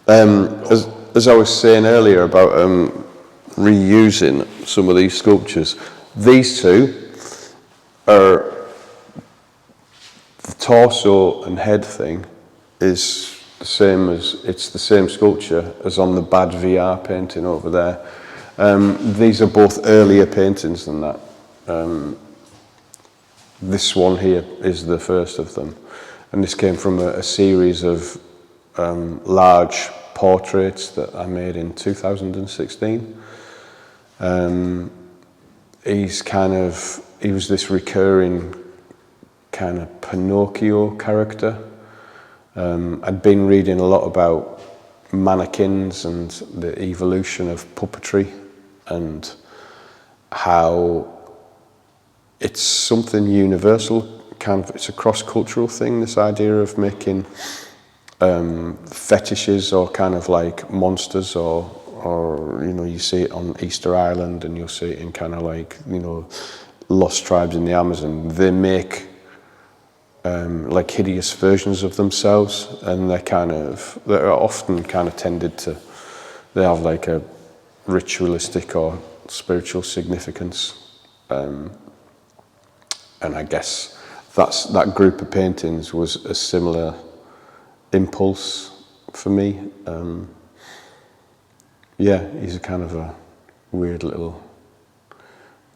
As I was saying earlier about reusing some of these sculptures, these two are, the torso and head thing is the same as, it's the same sculpture as on the Bad VR painting over there. These are both earlier paintings than that. This one here is the first of them, and this came from a series of large portraits that I made in 2016. He was this recurring kind of Pinocchio character. I'd been reading a lot about mannequins and the evolution of puppetry and how it's something universal, it's a cross-cultural thing, this idea of making fetishes or kind of like monsters, or you see it on Easter Island, and you'll see it in kind of like, lost tribes in the Amazon. They make like hideous versions of themselves, and they're often kind of tended to, they have like a ritualistic or spiritual significance. And I guess that group of paintings was a similar impulse for me. He's a kind of a weird little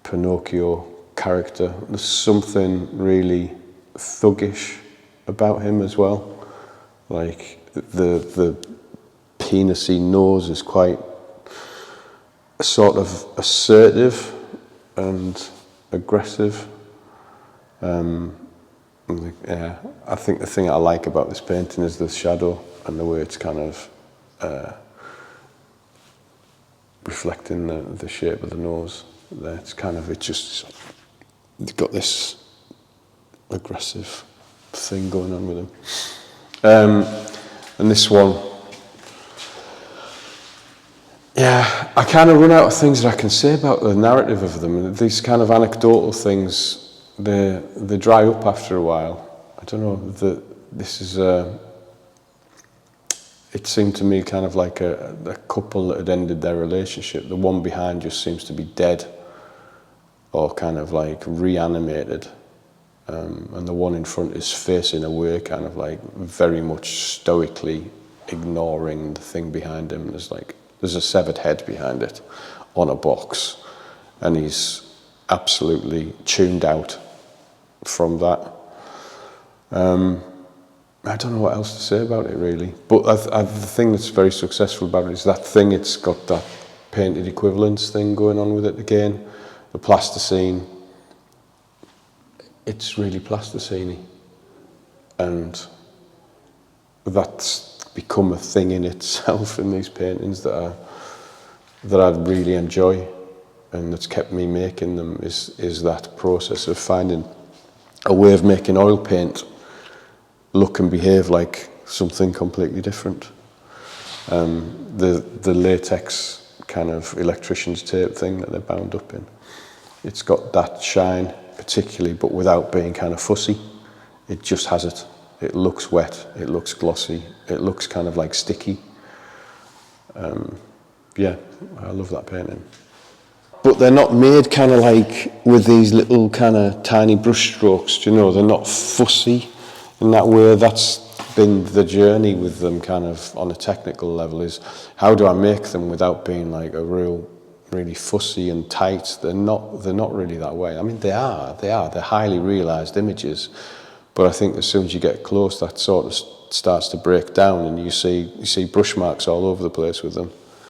Pinocchio character. There's something really thuggish about him as well. Like the penisy nose is quite sort of assertive and aggressive. I think the thing I like about this painting is the shadow and the way it's kind of reflecting the shape of the nose there. It's got this aggressive thing going on with him. And this one, I kind of run out of things that I can say about the narrative of them. These kind of anecdotal things, they dry up after a while. I don't know, it seemed to me kind of like a couple that had ended their relationship. The one behind just seems to be dead or kind of like reanimated. And the one in front is facing away, kind of like very much stoically ignoring the thing behind him. There's a severed head behind it on a box, and he's absolutely tuned out from that. I don't know what else to say about it really, but the thing that's very successful about it is that thing. It's got that painted equivalence thing going on with it again. The plasticine, it's really plasticine-y, and that's become a thing in itself in these paintings that I really enjoy, and that's kept me making them is that process of finding a way of making oil paint look and behave like something completely different. The latex kind of electrician's tape thing that they're bound up in, it's got that shine particularly, but without being kind of fussy. It just has it. It looks wet, it looks glossy, it looks kind of like sticky. I love that painting. But they're not made kind of like with these little kind of tiny brush strokes, they're not fussy in that way. That's been the journey with them kind of on a technical level, is how do I make them without being like a really fussy and tight. They're not really that way. I mean, they're highly realized images, but I think as soon as you get close, that sort of starts to break down, and you see brush marks all over the place with them.